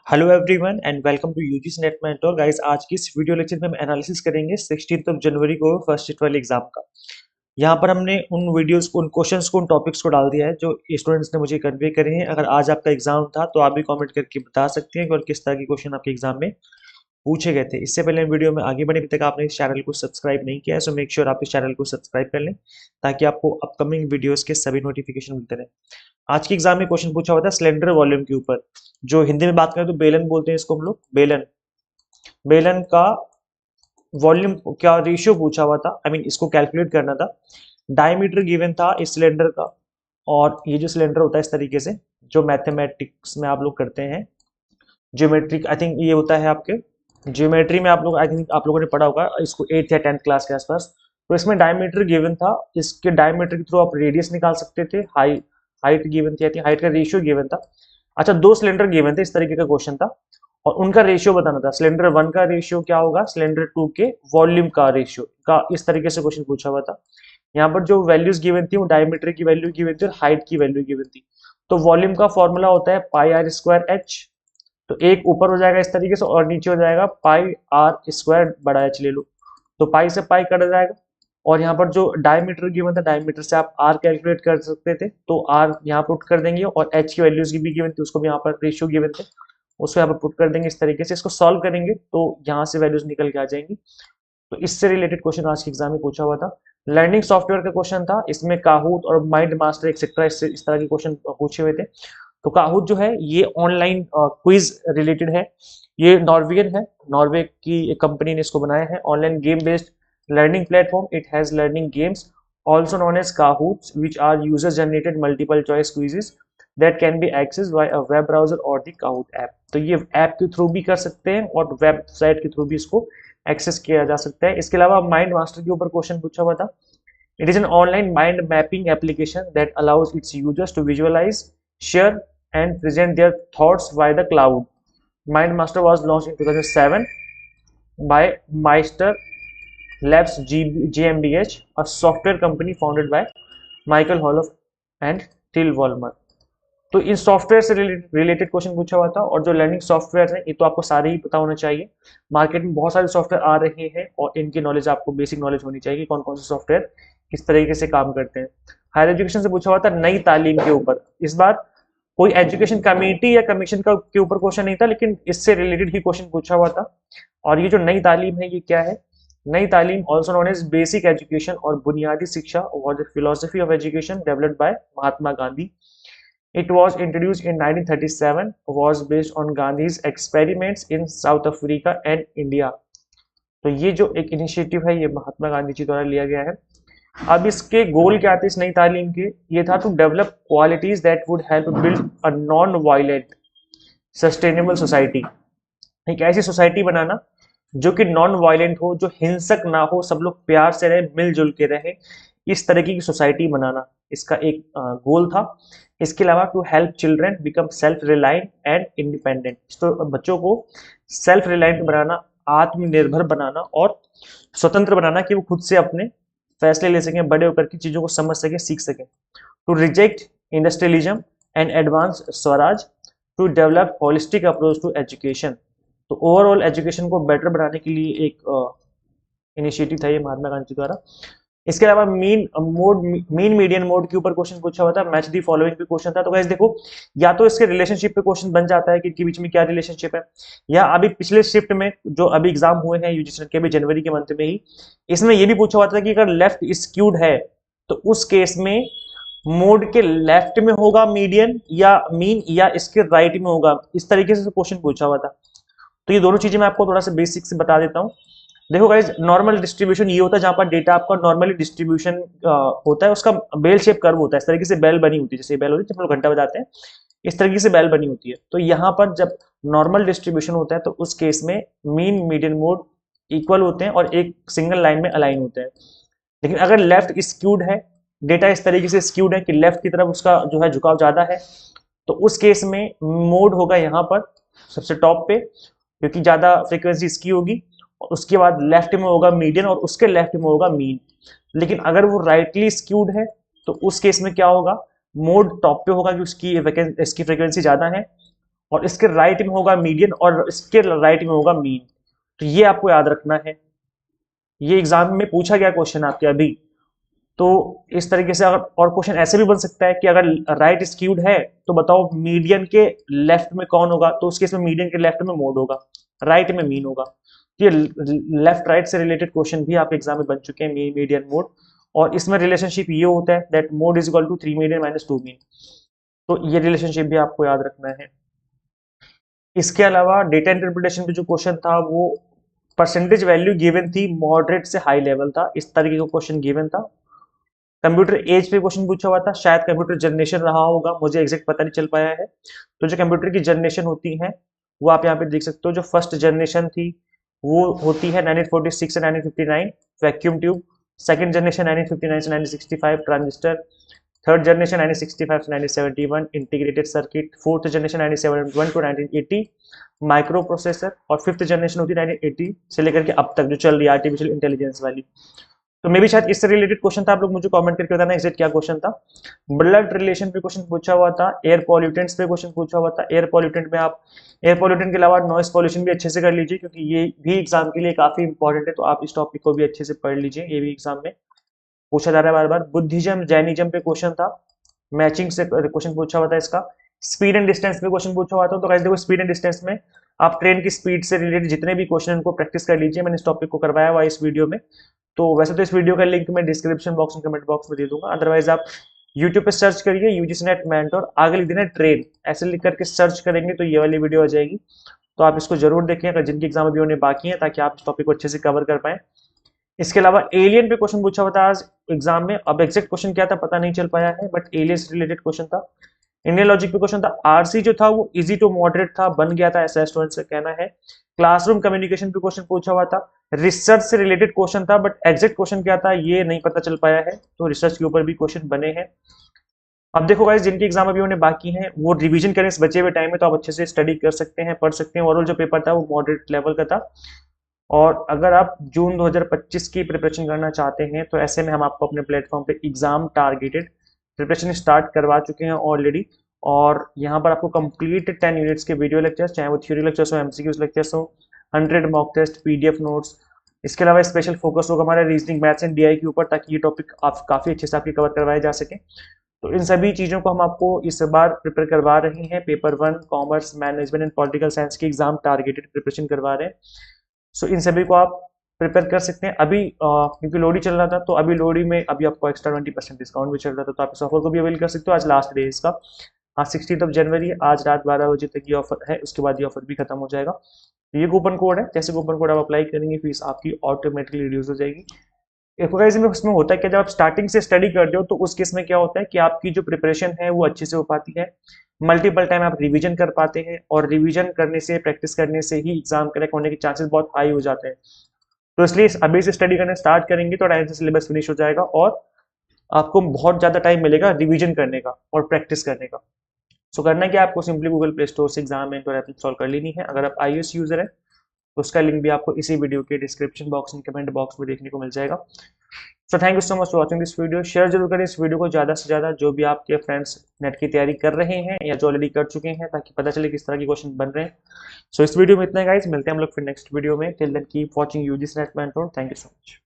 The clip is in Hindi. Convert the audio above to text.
Hello everyone and welcome to UGC NET mentor guys. आज की इस वीडियो लेक्चर में हम एनालिसिस करेंगे 16 जनवरी को फर्स्ट शिफ्ट वाले एग्जाम का। यहाँ पर हमने उन वीडियोस को, उन क्वेश्चंस को, उन टॉपिक्स को डाल दिया है जो स्टूडेंट्स ने मुझे कन्वे करे हैं। अगर आज आपका एग्जाम था तो आप भी कमेंट करके बता सकते हैं कि और किस तरह के क्वेश्चन आपके एग्जाम में पूछे गए थे। इससे पहले वीडियो में आगे बढ़ने तक आपने इस चैनल को सब्सक्राइब नहीं किया है, सो मेक श्योर आप इस चैनल को सब्सक्राइब कर लें ताकि आपको अपकमिंग वीडियोस के सभी नोटिफिकेशन मिलते रहे। आज के एग्जाम में क्वेश्चन पूछा हुआ था सिलेंडर वॉल्यूम के ऊपर, जो हिंदी में बात करें तो बेलन बोलते हैं इसको हम लोग। बेलन बेलन का वॉल्यूम क्या रेशियो पूछा हुआ था, आई मीन इसको कैलकुलेट करना था। डायमीटर गिवन था इस सिलेंडर का, और ये जो सिलेंडर होता है इस तरीके से, जो मैथमेटिक्स में आप लोग करते हैं, ज्योमेट्रिक, आई थिंक ये होता है आपके ज्योमेट्री में, आप लोग आई थिंक आप लोगों ने पढ़ा होगा इसको 8th या 10th क्लास के आसपास। तो इसमें डायमीटर गिवन था, इसके डायमीटर के थ्रू आप रेडियस निकाल सकते थे, हाइट गिवन थी, हाइट का रेशियो गिवन था। अच्छा, दो सिलेंडर गिवन थे, इस तरीके का क्वेश्चन था और उनका रेशियो बताना था। सिलेंडर 1 का रेशियो क्या होगा सिलेंडर 2 के वॉल्यूम का रेशियो का, इस तरीके से क्वेश्चन पूछा हुआ था। यहाँ पर जो वैल्यूज गिवन थी वो डायमीटर की वैल्यू गिवन थी और हाइट की वैल्यू गिवन थी। तो वॉल्यूम का फॉर्मूला होता है पाई आर स्क्वायर एच। तो एक ऊपर हो जाएगा इस तरीके से और नीचे हो जाएगा पाई आर स्क्वायर बड़ा एच ले लो, तो पाई से पाई कट जाएगा। और यहाँ पर जो डायमीटर गिवन था, डायमीटर से आप आर कैलकुलेट कर सकते थे, तो आर यहाँ पुट कर देंगे और एच की वैल्यूज भी गिवन थी, उसको भी यहाँ पर रेशियो गिवन थे, उसको यहाँ पर पुट कर देंगे। इस तरीके से इसको सॉल्व करेंगे तो यहाँ से वैल्यूज निकल के आ जाएंगी। तो इससे रिलेटेड क्वेश्चन आज के एग्जाम में पूछा हुआ था। लर्निंग सॉफ्टवेयर का क्वेश्चन था, इसमें काहूत और माइंड मास्टर एक्सेट्रा इस तरह के क्वेश्चन पूछे हुए थे। तो काहूत जो है ये ऑनलाइन क्विज रिलेटेड है, ये नॉर्वेगियन है, नॉर्वे की एक कंपनी ने इसको बनाया है। Online game based learning platform, it has learning games also known as kahoots, which are user generated multiple choice quizzes that can be accessed by a web browser or the Kahoot app। तो ये ऐप के थ्रू भी कर सकते हैं और वेबसाइट के थ्रू भी इसको एक्सेस किया जा सकता है। इसके अलावा माइंड मास्टर के ऊपर क्वेश्चन पूछा हुआ था। It is an online mind mapping application that allows its users to visualise, share and present their thoughts by the cloud. Mind master was launch in 2007 by Meister Labs GmbH, a software company founded by Michael Holof and Till Vollmer। तो इन सॉफ्टवेयर से रिलेटेड क्वेश्चन पूछा हुआ था। और जो लर्निंग सॉफ्टवेयर है ये तो आपको सारे ही पता होना चाहिए, मार्केट में बहुत सारे सॉफ्टवेयर आ रहे हैं और इनकी नॉलेज आपको बेसिक नॉलेज होनी चाहिए, कौन कौन से सॉफ्टवेयर किस तरीके से काम करते हैं। हायर एजुकेशन से पूछा हुआ था नई तालीम के ऊपर। इस बार कोई एजुकेशन कमेटी या कमीशन का के ऊपर क्वेश्चन नहीं था, लेकिन इससे रिलेटेड ही क्वेश्चन पूछा हुआ था। और ये जो नई तालीम है ये क्या है? Nai Talim also known as basic education और बुनियादी शिक्षा was the philosophy of education developed by Mahatma Gandhi. It was introduced in 1937, was based on Gandhi's experiments in South Africa and India। तो ये जो एक इनिशिएटिव है ये महात्मा गांधी जी द्वारा लिया गया है। अब इसके गोल क्या थे इस नई तालीम के? ये था to develop qualities that would help build a non violent sustainable society. एक ऐसी सोसाइटी बनाना जो कि नॉन वायलेंट हो, जो हिंसक ना हो, सब लोग प्यार से रहे, मिलजुल के रहे, इस तरीके की सोसाइटी बनाना इसका एक गोल था। इसके अलावा to help children become self reliant and independent, तो बच्चों को सेल्फ रिलायंट बनाना, आत्मनिर्भर बनाना और स्वतंत्र बनाना कि वो खुद से अपने फैसले ले सकें, बड़े होकर की चीजों को समझ सकें, सीख सकें। To reject industrialism and advance swaraj, to develop holistic approach to education. तो ओवरऑल एजुकेशन को बेटर बनाने के लिए एक इनिशिएटिव था ये महात्मा गांधी द्वारा। इसके अलावा मीन मीडियन मोड के ऊपर क्वेश्चन पूछा हुआ था। मैच दी फॉलोइंग पे क्वेश्चन था। तो गाइस देखो, या तो इसके रिलेशनशिप पे क्वेश्चन बन जाता है कि इनके बीच में क्या रिलेशनशिप है, या अभी पिछले शिफ्ट में जो अभी एग्जाम हुए हैं यूजीसी के भी जनवरी के मंथ में ही, इसमें ये भी पूछा हुआ था कि अगर लेफ्ट स्क्यूड है तो उस केस में मोड के लेफ्ट में होगा मीडियन या मीन, या इसके राइट में होगा, इस तरीके से क्वेश्चन पूछा हुआ था। तो ये दोनों चीजें मैं आपको थोड़ा सा बेसिक से बता देता हूँ। देखो गाइज, नॉर्मल डिस्ट्रीब्यूशन ये होता है जहां पर डेटा आपका नॉर्मली डिस्ट्रीब्यूशन होता है, उसका बेल शेप कर्व होता है, इस तरीके से बेल बनी होती है, जैसे बेल होती है जब हम लोग घंटा बजाते हैं, इस तरीके से बेल बनी होती है। तो यहाँ पर जब नॉर्मल डिस्ट्रीब्यूशन होता है तो उस केस में मीन मीडियन मोड इक्वल होते हैं और एक सिंगल लाइन में अलाइन होते हैं। लेकिन अगर लेफ्ट स्क्यूड है, डेटा इस तरीके से स्क्यूड है कि लेफ्ट की तरफ उसका जो है झुकाव ज्यादा है, तो उस केस में मोड होगा यहाँ पर सबसे टॉप पे, क्योंकि ज्यादा फ्रीक्वेंसी इसकी होगी, और उसके बाद लेफ्ट में होगा मीडियन और उसके लेफ्ट में होगा मीन। लेकिन अगर वो राइटली स्क्यूड है तो उस केस में क्या होगा, मोड टॉप पे होगा कि उसकी फ्रीक्वेंसी ज्यादा है, और इसके राइट में होगा मीडियन और इसके राइट में होगा मीन। तो ये आपको याद रखना है, ये एग्जाम में पूछा गया क्वेश्चन आपके अभी। तो इस तरीके से अगर और क्वेश्चन ऐसे भी बन सकता है कि अगर राइट स्क्यूड है तो बताओ मीडियन के लेफ्ट में कौन होगा, तो उस केस में मीडियन के लेफ्ट में मोड होगा, राइट में मीन होगा। ये लेफ्ट राइट से रिलेटेड क्वेश्चन भी आपके एग्जाम में बन चुके हैं, मीडियन मोड। और इसमें रिलेशनशिप ये होता है that mode is equal to 3 median minus 2 mean. तो ये रिलेशनशिप भी आपको याद रखना है। इसके अलावा डेटा इंटरप्रिटेशन पे जो क्वेश्चन था वो परसेंटेज वैल्यू गिवन थी, मॉडरेट से हाई लेवल था, इस तरीके का क्वेश्चन गिवन था। कंप्यूटर एज पे क्वेश्चन पूछा हुआ था, शायद कंप्यूटर जनरेशन रहा होगा, मुझे एग्जैक्ट पता नहीं चल पाया है। तो जो कंप्यूटर की जनरेशन होती है वो आप यहाँ पे देख सकते हो। जो फर्स्ट जनरेशन थी वो होती है 1946 से 1959 वैक्यूम ट्यूब। सेकंड जनरेशन 1959 से 1965 ट्रांजिस्टर। थर्ड जनरेशन 1965 से 1971 integrated circuit. Fourth generation 1971 to 1980 microprocessor. और फिफ्थ जनरेशन होती है 1980 से लेकर के अब तक जो चल रही है आर्टिफिशियल इंटेलिजेंस वाली। तो मे भी शायद इससे रिलेटेड क्वेश्चन था, आप लोग मुझे कमेंट करके बताना एग्जैक्ट क्या क्वेश्चन था। ब्लड रिलेशन पे क्वेश्चन पूछा हुआ था। एयर पॉल्यूटेंट्स पे क्वेश्चन पूछा हुआ था। एयर पॉल्यूटेंट में आप एयर पॉल्यूटेंट के अलावा नॉइस पॉल्यूशन भी अच्छे से कर लीजिए, क्योंकि ये भी एग्जाम के लिए काफी इंपॉर्टेंट है। तो आप इस टॉपिक को भी अच्छे से पढ़ लीजिए, ये भी एग्जाम में पूछा जा रहा है बार बार। बुद्धिज्म जैनिज्म पे क्वेश्चन था, मैचिंग से क्वेश्चन पूछा हुआ था इसका। स्पीड एंड डिस्टेंस पे क्वेश्चन पूछा हुआ था। तो गाइस देखो, स्पीड एंड डिस्टेंस में आप ट्रेन की स्पीड से रिलेटेड जितने भी क्वेश्चन उनको प्रैक्टिस कर लीजिए, मैंने इस टॉपिक को करवाया हुआ इस वीडियो में। तो वैसे तो इस वीडियो का लिंक मैं डिस्क्रिप्शन बॉक्स में कमेंट बॉक्स में दे दूंगा, अदरवाइज आप यूट्यूब पे सर्च करिए यूजीसी नेट मेंटोर, आगे लिख देना ट्रेन, ऐसे लिख करके सर्च करेंगे तो ये वाली वीडियो आ जाएगी। तो आप इसको जरूर देखें अगर जिनकी एग्जाम अभी होने बाकी है, ताकि आप इस टॉपिक को अच्छे से कवर कर पाए। इसके अलावा एलियन पे क्वेश्चन पूछा हुआ था आज एग्जाम में, अब एग्जैक्ट क्वेश्चन क्या था पता नहीं चल पाया है, बट एलियन से रिलेटेड क्वेश्चन था। इंडियन लॉजिक पे क्वेश्चन था। आरसी जो था वो इजी टू मॉडरेट था, बन गया था, ऐसा स्टूडेंट्स का कहना है। क्लासरूम कम्युनिकेशन पे क्वेश्चन पूछा हुआ था। रिसर्च से रिलेटेड क्वेश्चन था, बट एग्जैक्ट क्वेश्चन क्या था ये नहीं पता चल पाया है, तो रिसर्च के ऊपर भी क्वेश्चन बने हैं। अब देखो गाइस, जिनकी एग्जाम अभी होने बाकी हैं वो रिवीजन करने से बचे हुए टाइम में, तो आप अच्छे से स्टडी कर सकते हैं, पढ़ सकते हैं। ओवरऑल जो पेपर था वो मॉडरेट लेवल का था। और अगर आप जून 2025 की प्रिपरेशन करना चाहते हैं तो ऐसे में हम आपको अपने प्लेटफॉर्म पे एग्जाम टारगेटेड प्रिपरेशन स्टार्ट करवा चुके हैं ऑलरेडी। और यहाँ पर आपको कंप्लीट 10 यूनिट्स के वीडियो लेक्चर्स, चाहे वो थ्योरी लेक्चर्स हो, एमसीक्यूज लेक्चर्स हो, 100 मॉक टेस्ट, पीडीएफ नोट्स। इसके अलावा स्पेशल फोकस होगा हमारे रीजनिंग, मैथ्स एंड डीआई के ऊपर, ताकि ये टॉपिक आप काफी अच्छे से आपके कवर करवाए जा सके। तो इन सभी चीजों को हम आपको इस बार प्रिपेयर करवा रहे हैं। Paper 1 commerce, management and political science की एग्जाम टारगेटेड प्रिपरेशन करवा रहे हैं। सो इन सभी को आप प्रिपेयर कर सकते हैं। अभी क्योंकि लोडी चल रहा था, तो अभी लोडी में अभी आपको एक्स्ट्रा 20% डिस्काउंट भी चल रहा था, तो आप इस ऑफर को भी अवेल कर सकते हो। आज लास्ट डे इसका, आज 16 जनवरी है, आज रात 12 बजे तक ये ऑफर है, उसके बाद ये ऑफर भी खत्म हो जाएगा। तो ये कूपन कोड है, जैसे कूपन कोड आप अप्लाई करेंगे फीस आपकी ऑटोमेटिकली रिड्यूस हो जाएगी। एक गाइस में उसमें होता है कि जब आप स्टार्टिंग से स्टडी करते हो तो उस केस में क्या होता है कि आपकी जो प्रिपरेशन है वो अच्छे से हो पाती है, मल्टीपल टाइम आप रिवीजन कर पाते हैं, और रिवीजन करने से, प्रैक्टिस करने से ही एग्जाम क्रैक होने के चांसेस बहुत हाई हो जाते हैं। तो इसलिए अभी से स्टडी करना स्टार्ट करेंगे तो टाइम से सिलेबस फिनिश हो जाएगा, और आपको बहुत ज्यादा टाइम मिलेगा रिवीजन करने का और प्रैक्टिस करने का। सो करना क्या, आपको सिंपली गूगल प्ले स्टोर से एग्जाम एंड ऐप इंस्टॉल कर लेनी है। अगर आप iOS यूजर है तो उसका लिंक भी आपको इसी वीडियो के description box and comment box में देखने को मिल जाएगा। So thank you so much for watching this video. Share जरूर करें इस वीडियो को ज़्यादा से ज़्यादा, जो भी आपके फ्रेंड्स नेट की तैयारी कर रहे हैं या जो ऑलरेडी कर चुके हैं, ताकि पता चले किस तरह के क्वेश्चन बन रहे हैं। सो इस वीडियो में इतना है गाइस, मिलते हैं हम लोग फिर नेक्स्ट वीडियो में। Till then keep watching UGC NET mentor. Thank you so much.